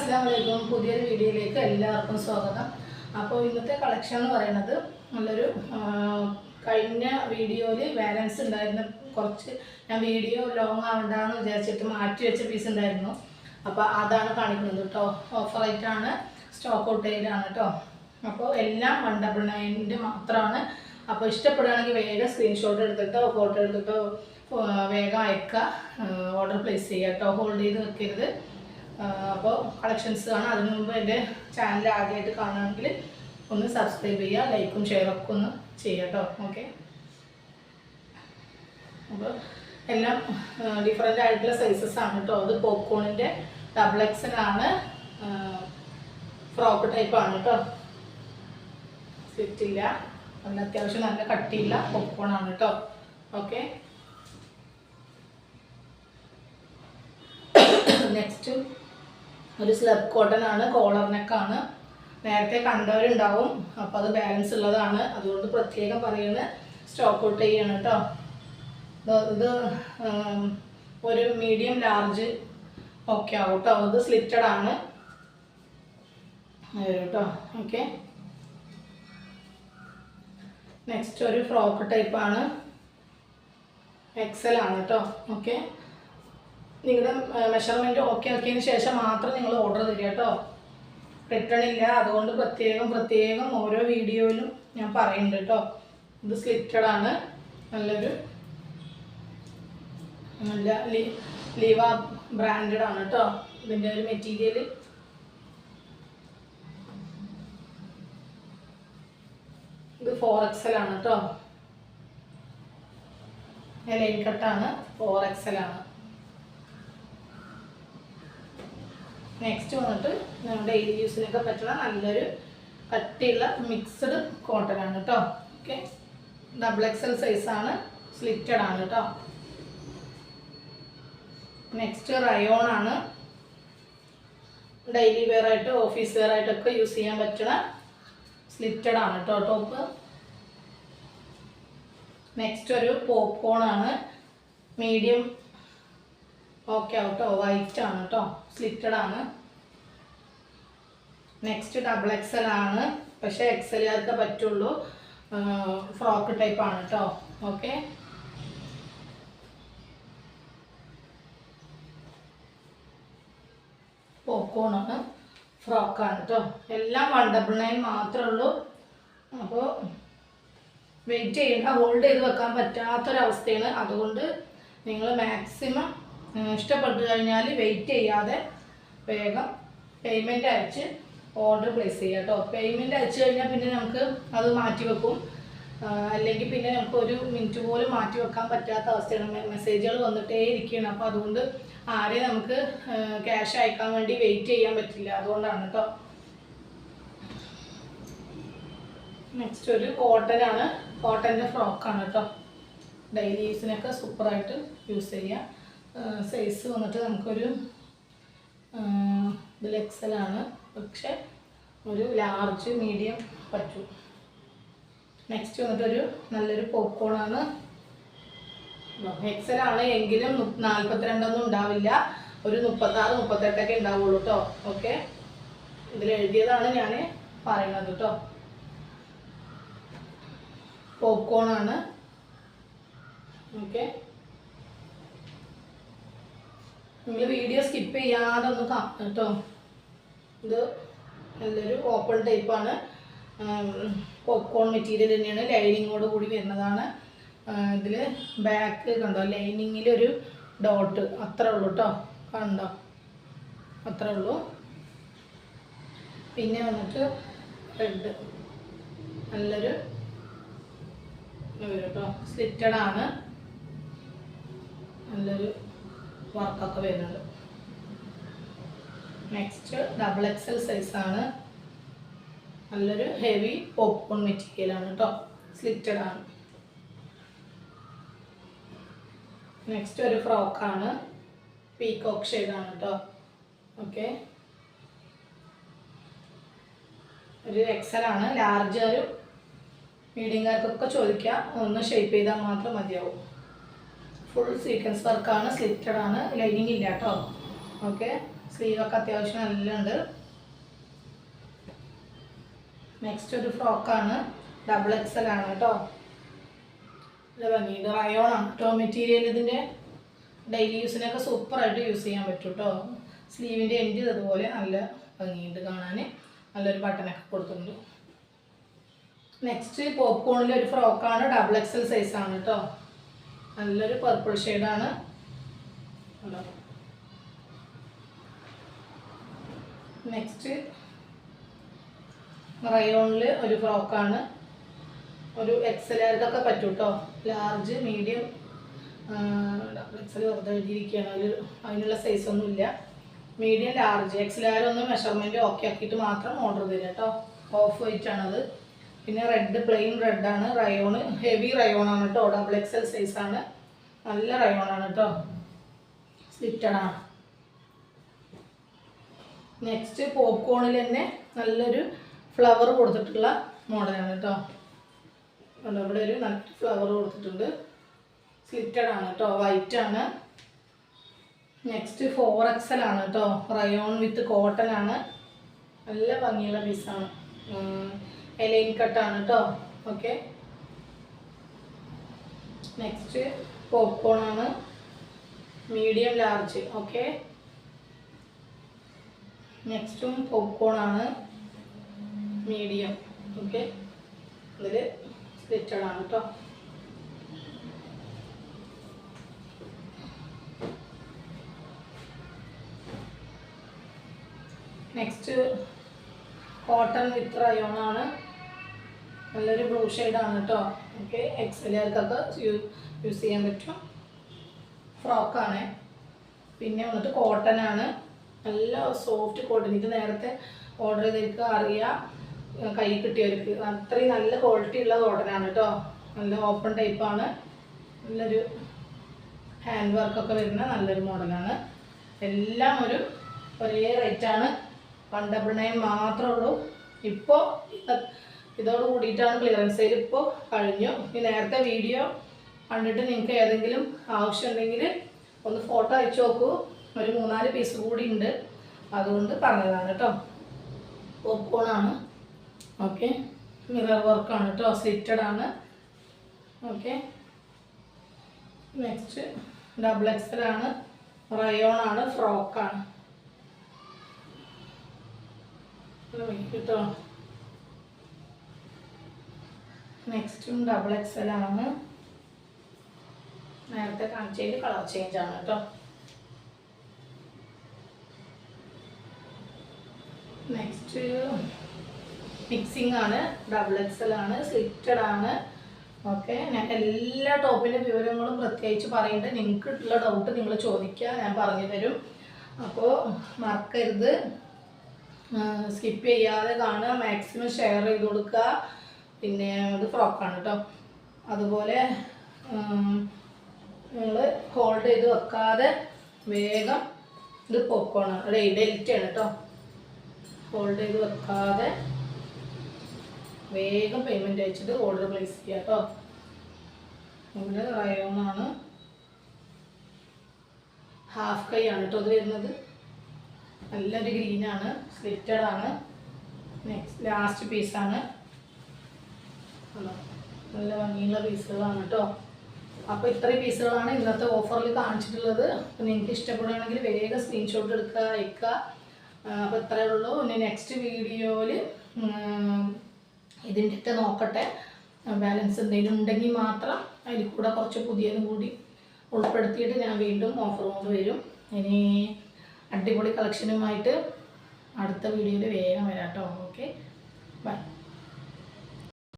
അസ്സലാമലൈക്കും പുതിയൊരു വീഡിയോയിലേക്ക് എല്ലാവർക്കും സ്വാഗതം. അപ്പോൾ ഇന്നത്തെ കളക്ഷൻ എന്ന് പറയുന്നത് നല്ലൊരു കഴിഞ്ഞ വീഡിയോയിൽ ബാലൻസ് ഉണ്ടായിരുന്ന കുറച്ച് ഞാൻ വീഡിയോ ലോങ് ആവണ്ടെന്ന് വിചാരിച്ചിട്ട് മാറ്റി വെച്ച പീസ് ഉണ്ടായിരുന്നു. അപ്പോൾ അതാണ് കാണിക്കുന്നത് കേട്ടോ. ഓഫറായിട്ടാണ്, സ്റ്റോക്ക് ഔട്ടയിലാണ് കേട്ടോ. അപ്പോൾ എല്ലാം 199 മാത്രമാണ്. അപ്പോൾ ഇഷ്ടപ്പെടുകയാണെങ്കിൽ വേഗം സ്ക്രീൻഷോട്ട് എടുത്തിട്ടോ ഫോട്ടോ എടുത്തിട്ടോ വേഗം അയക്കുക, ഓർഡർ പ്ലേസ് ചെയ്യുക കേട്ടോ. ഹോൾഡ് ചെയ്ത് വെക്കരുത്. അപ്പോൾ കളക്ഷൻസ് കാണാം. അതിനു മുമ്പ് എൻ്റെ ചാനൽ ആദ്യമായിട്ട് കാണുകയാണെങ്കിൽ ഒന്ന് സബ്സ്ക്രൈബ് ചെയ്യുക, ലൈക്കും ഷെയറൊക്കെ ഒന്ന് ചെയ്യുക കേട്ടോ. ഓക്കെ, അപ്പോൾ എല്ലാം ഡിഫറെൻ്റ് ആയിട്ടുള്ള സൈസസ് ആണ് കേട്ടോ. അത് പോപ്കോണിൻ്റെ XXL ആണ്, ഫ്രോക്ക് ടൈപ്പാണ് കേട്ടോ. സ്ലിറ്റില്ല, നല്ല അത്യാവശ്യം നല്ല കട്ടിയില്ല പോപ്കോണാണ് കേട്ടോ. ഓക്കെ, നെക്സ്റ്റ് ഒരു സ്ലബ് കോട്ടൺ ആണ്, കോളർ നെക്കാണ്. നേരത്തെ കണ്ടവരുണ്ടാവും, അപ്പോൾ അത് ബാലൻസ് ഉള്ളതാണ്, അതുകൊണ്ട് പ്രത്യേകം പറയുന്നത് സ്റ്റോക്ക് ഔട്ട് ചെയ്യണം കേട്ടോ. ഇത് ഒരു മീഡിയം ലാർജ് ഓക്കെ ആവും കേട്ടോ. ഇത് സ്ലിറ്റഡ് ആണ് കേട്ടോ. ഓക്കെ, നെക്സ്റ്റ് ഒരു ഫ്രോക്ക് ടൈപ്പാണ്, XL ആണ് കേട്ടോ. ഓക്കെ, നിങ്ങളുടെ മെഷർമെൻറ്റ് ഓക്കെ ആക്കിയതിന് ശേഷം മാത്രം നിങ്ങൾ ഓർഡർ തരിക കേട്ടോ. റിട്ടേൺ ഇല്ല, അതുകൊണ്ട് പ്രത്യേകം ഓരോ വീഡിയോയിലും ഞാൻ പറയുന്നുണ്ട് കേട്ടോ. ഇത് സ്ലിറ്റഡ് ആണ്, നല്ലൊരു നല്ല ലീവ ബ്രാൻഡഡ് ആണ് കേട്ടോ. ഇതിൻ്റെ ഒരു മെറ്റീരിയൽ ഇത് 4XL ആണ് കേട്ടോ. ലൈൻ കട്ടാണ്, 4XL ആണ്. നെക്സ്റ്റ് വന്നിട്ട് ഡെയിലി യൂസിനൊക്കെ പറ്റുന്ന നല്ലൊരു കട്ടിയുള്ള മിക്സ്ഡ് കോട്ടൺ ആണ് കേട്ടോ. ഓക്കെ, XXL സൈസാണ്, സ്ലിറ്റഡ് ആണ് കേട്ടോ. നെക്സ്റ്റ് റയോൺ ആണ്, ഡെയിലി വെയർ ആയിട്ട് ഓഫീസ് വെയർ ആയിട്ടൊക്കെ യൂസ് ചെയ്യാൻ പറ്റുന്ന സ്ലിറ്റഡ് ആണ് കേട്ടോ ടോപ്പ്. നെക്സ്റ്റ് ഒരു പോപ്കോൺ ആണ്, മീഡിയം ഓക്കെ ആവട്ടോ, വൈറ്റ് ആണ് കേട്ടോ, സ്ലിറ്റഡ് ആണ്. നെക്സ്റ്റ് XXL ആണ്, പക്ഷേ XLകാർക്ക് പറ്റുള്ളൂ, ഫ്രോക്ക് ടൈപ്പ് ആണ് കേട്ടോ. ഓക്കെ, പോപ്കോണാണ്, ഫ്രോക്കാണ് കേട്ടോ. എല്ലാം 199 മാത്രമേ ഉള്ളൂ. അപ്പോൾ വെയിറ്റ് ചെയ്യണ്ട, ഹോൾഡ് ചെയ്ത് വെക്കാൻ പറ്റാത്തൊരവസ്ഥയാണ്. അതുകൊണ്ട് നിങ്ങൾ മാക്സിമം ഇഷ്ടപ്പെട്ടു കഴിഞ്ഞാൽ വെയിറ്റ് ചെയ്യാതെ വേഗം പേയ്മെൻറ്റ് അയച്ച് ഓർഡർ പ്ലേസ് ചെയ്യുക കേട്ടോ. പേയ്മെൻറ്റ് അയച്ചു കഴിഞ്ഞാൽ പിന്നെ നമുക്ക് അത് മാറ്റി വെക്കും, അല്ലെങ്കിൽ പിന്നെ നമുക്ക് ഒരു മിനിറ്റ് പോലും മാറ്റി വെക്കാൻ പറ്റാത്ത അവസ്ഥയാണ്. മെസ്സേജുകൾ വന്നിട്ടേ ഇരിക്കുകയാണ്. അപ്പോൾ അതുകൊണ്ട് ആരെയും നമുക്ക് ക്യാഷ് അയക്കാൻ വേണ്ടി വെയിറ്റ് ചെയ്യാൻ പറ്റില്ല, അതുകൊണ്ടാണ് കേട്ടോ. നെക്സ്റ്റ് ഒരു കോട്ടൺ ആണ്, കോട്ടൻ്റെ ഫ്രോക്കാണ് കേട്ടോ. ഡെയിലി യൂസിനൊക്കെ സൂപ്പറായിട്ട് യൂസ് ചെയ്യാം. സൈസ് വന്നിട്ട് നമുക്കൊരു ഇതിൽ XL ആണ്, പക്ഷെ ഒരു ലാർജ് മീഡിയം പറ്റും. നെക്സ്റ്റ് വന്നിട്ടൊരു നല്ലൊരു പോപ്കോണാണ്, XL ആണ് എങ്കിലും 42 ഉണ്ടാവില്ല, ഒരു 36, 38 ഉണ്ടാവുള്ളൂ കേട്ടോ. ഓക്കെ, ഇതിൽ എഴുതിയതാണ് ഞാൻ പറയുന്നത് കേട്ടോ. പോപ്കോണാണ്. ഓക്കെ, നിങ്ങൾ വീഡിയോ സ്കിപ്പ് ചെയ്യാതെ ഒന്ന് കാണണം കേട്ടോ. ഇത് നല്ലൊരു ഓപ്പൺ ടൈപ്പാണ്, പോപ്കോൺ മെറ്റീരിയൽ തന്നെയാണ്, ലൈനിങ്ങോട് കൂടി വരുന്നതാണ്. ഇതിൽ ബാക്ക് കണ്ടോ, ലൈനിങ്ങിലൊരു ഡോട്ട് അത്രേ ഉള്ളൂ കേട്ടോ, കണ്ടോ, അത്രേ ഉള്ളൂ. പിന്നെ വന്നിട്ട് റെഡ് നല്ലൊരു വരും കേട്ടോ, സ്ലിറ്റഡ് ആണ്, നല്ലൊരു വർക്കൊക്കെ വരുന്നുണ്ട്. നെക്സ്റ്റ് XXL സൈസാണ്, നല്ലൊരു ഹെവി പോപ്കോൺ മെറ്റീരിയലാണ് കേട്ടോ, സ്ലിറ്റഡ് ആണ്. നെക്സ്റ്റ് ഒരു ഫ്രോക്കാണ്, പീകോക്ക് ഷെയ്ഡാണ് കേട്ടോ. ഓക്കെ, ഒരു XL ആണ്, ലാർജ് ഒരു മീഡിയംകാർക്കൊക്കെ ചോദിക്കാം, ഒന്ന് ഷേപ്പ് ചെയ്താൽ മാത്രം മതിയാവും. ഫുൾ സീക്വൻസ് വർക്കാണ്, സ്ലിറ്റഡ് ആണ്, ലൈനിങ് ഇല്ല കേട്ടോ. ഓക്കെ, സ്ലീവൊക്കെ അത്യാവശ്യം നല്ല ഉണ്ട്. നെക്സ്റ്റ് ഒരു ഫ്രോക്കാണ്, ഡബിൾ XL ആണ് കേട്ടോ. നല്ല ഭംഗിയുണ്ട്, റയോൺ ആണ് കേട്ടോ മെറ്റീരിയൽ. ഇതിൻ്റെ ഡെയിലി യൂസിനൊക്കെ സൂപ്പറായിട്ട് യൂസ് ചെയ്യാൻ പറ്റും കേട്ടോ. സ്ലീവിൻ്റെ എൻഡ് അതുപോലെ നല്ല ഭംഗിയുണ്ട് കാണാൻ, നല്ലൊരു ബട്ടനൊക്കെ കൊടുത്തിട്ടുണ്ട്. നെക്സ്റ്റ് പോപ്കോണിലെ ഒരു ഫ്രോക്കാണ്, ഡബിൾ XL സൈസാണ് കേട്ടോ. നല്ലൊരു പർപ്പിൾ ഷെയ്ഡാണ്. നെക്സ്റ്റ് റയോണിൽ ഒരു ഫ്രോക്കാണ്, ഒരു XLകാർക്കൊക്കെ പറ്റും കേട്ടോ. ലാർജ്, മീഡിയം, ഡബിൾ XL വെറുതെ എഴുതിയിരിക്കുകയാണ്, അതിനുള്ള സൈസൊന്നുമില്ല. മീഡിയം, ലാർജ്, XLകാർ ഒന്ന് മെഷർമെൻറ്റ് ഓക്കെ ആക്കിയിട്ട് മാത്രം ഓർഡർ തരിക കേട്ടോ. ഓഫ് വൈറ്റ് ആണത്. പിന്നെ റെഡ്, പ്ലെയിൻ റെഡാണ്. റയോണ്, ഹെവി റയോണാണ് കേട്ടോ. ഡബിൾ XL സൈസാണ്, നല്ല റയോണാണ് കേട്ടോ. സ്ലിറ്റഡാണ്. നെക്സ്റ്റ് പോപ്കോണിൽ തന്നെ നല്ലൊരു ഫ്ലവർ കൊടുത്തിട്ടുള്ള മോഡലാണ് കേട്ടോ. ഇവിടെ ഒരു നല്ല ഫ്ലവർ കൊടുത്തിട്ടുണ്ട്. സ്ലിറ്റഡ് ആണ് കേട്ടോ, വൈറ്റ് ആണ്. നെക്സ്റ്റ് 4XL ആണ് കേട്ടോ. റയോൺ വിത്ത് കോട്ടൺ ആണ്. നല്ല ഭംഗിയുള്ള പീസാണ്. എലൈൻ കട്ടാണ് കേട്ടോ. ഓക്കെ. നെക്സ്റ്റ് പോപ്കോൺ ആണ്, മീഡിയം, ലാർജ്. ഓക്കെ. നെക്സ്റ്റും പോപ്കോൺ ആണ്, മീഡിയം. ഓക്കെ. ഇതിൽ സ്ലിറ്റഡ് ആണ് കേട്ടോ. നെക്സ്റ്റ് കോട്ടൺ വിത്ത് റയോൺ ആണ്. നല്ലൊരു ബ്ലൂ ഷെയ്ഡാണ് കേട്ടോ. ഓക്കെ. XLകാർക്കൊക്കെ യൂസ് ചെയ്യാൻ പറ്റും ഫ്രോക്കാണ്. പിന്നെ വന്നിട്ട് കോട്ടൺ ആണ്, നല്ല സോഫ്റ്റ് കോട്ടൺ. ഇത് നേരത്തെ ഓർഡർ ചെയ്തിരിക്കുക അറിയാം, കൈ കിട്ടിയവർക്ക്. അത്രയും നല്ല ക്വാളിറ്റി ഉള്ള കോട്ടനാണ് കേട്ടോ. നല്ല ഓപ്പൺ ടൈപ്പാണ്. നല്ലൊരു ഹാൻഡ് വർക്കൊക്കെ വരുന്ന നല്ലൊരു മോഡലാണ്. എല്ലാം ഒരേ റേറ്റാണ്. 199 മാത്രമേ ഉള്ളൂ. ഇപ്പോൾ ഇതോട് കൂടിയിട്ടാണ് ക്ലിയറൻസ് സെയിൽ ഇപ്പോൾ കഴിഞ്ഞു. ഈ നേരത്തെ വീഡിയോ കണ്ടിട്ട് നിങ്ങൾക്ക് ഏതെങ്കിലും ആവശ്യമുണ്ടെങ്കിൽ ഒന്ന് ഫോട്ടോ അയച്ചു നോക്കൂ. ഒരു 3-4 പീസ് കൂടി ഉണ്ട്, അതുകൊണ്ട് പറഞ്ഞതാണ് കേട്ടോ. പോപ്കോണാണ്. ഓക്കെ. മിറർ വർക്കാണ് കേട്ടോ. സ്ലിറ്റഡ് ആണ്. ഓക്കെ. നെക്സ്റ്റ് ഡബിൾ XL ആണ്, റയോൺ ആണ്, ഫ്രോക്കാണ് കേട്ടോ. നെക്സ്റ്റും ഡബിൾ XL ആണ്. നേരത്തെ കാണിച്ചതിൽ കളർ ചേഞ്ച് ആണ് കേട്ടോ. നെക്സ്റ്റ് മിക്സിംഗ് ആണ്, ഡബിൾ XL ആണ്, സ്ലിറ്റഡ് ആണ്. ഓക്കെ. ഞാൻ എല്ലാ ടോപ്പിൻ്റെ വിവരങ്ങളും പ്രത്യേകിച്ച് പറയുന്നുണ്ട്. നിങ്ങൾക്കുള്ള ഡൗട്ട് നിങ്ങൾ ചോദിക്കുക, ഞാൻ പറഞ്ഞു തരും. അപ്പോൾ മറക്കരുത്, സ്കിപ്പ് ചെയ്യാതെ കാണുക, മാക്സിമം ഷെയർ ചെയ്ത് കൊടുക്കുക. പിന്നെ ഇത് ഫ്രോക്കാണ് കേട്ടോ. അതുപോലെ നിങ്ങൾ ഹോൾഡ് ചെയ്ത് വെക്കാതെ വേഗം, ഇത് പോപ്കോണാണ്, ഡെലിറ്റാണ് കേട്ടോ. ഹോൾഡ് ചെയ്ത് വെക്കാതെ വേഗം പേയ്മെൻറ്റ് അയച്ചിട്ട് ഓർഡർ പ്ലേസ് ചെയ്യുക കേട്ടോ. ഇവിടെ റയോണാണ്, ഹാഫ് കൈ ആണ് കേട്ടോ ഇത് വരുന്നത്. നല്ലൊരു ഗ്രീനാണ്, സ്ലിറ്റഡ് ആണ്. നെക്സ്റ്റ് ലാസ്റ്റ് പീസാണ്. നല്ല ഭംഗിയുള്ള പീസുകളാണ് കേട്ടോ. അപ്പോൾ ഇത്രയും പീസുകളാണ് ഇന്നത്തെ ഓഫറിൽ കാണിച്ചിട്ടുള്ളത്. അപ്പോൾ നിങ്ങൾക്ക് ഇഷ്ടപ്പെടുകയാണെങ്കിൽ വേഗം സ്ക്രീൻഷോട്ട് എടുക്കുക, അയക്കുക. അപ്പോൾ ഇത്രയേ ഉള്ളൂ. ഇനി നെക്സ്റ്റ് വീഡിയോയിൽ ഇതിൻ്റെയൊക്കെ നോക്കട്ടെ, ബാലൻസ് എന്തെങ്കിലും ഉണ്ടെങ്കിൽ മാത്രം അതിൽ കൂടെ കുറച്ച് പുതിയതും കൂടി ഉൾപ്പെടുത്തിയിട്ട് ഞാൻ വീണ്ടും ഓഫർ കൊണ്ട് വരും. ഇനി അടിപൊളി കളക്ഷനുമായിട്ട് അടുത്ത വീഡിയോയിൽ വേഗം വരാം കേട്ടോ. Okay, by.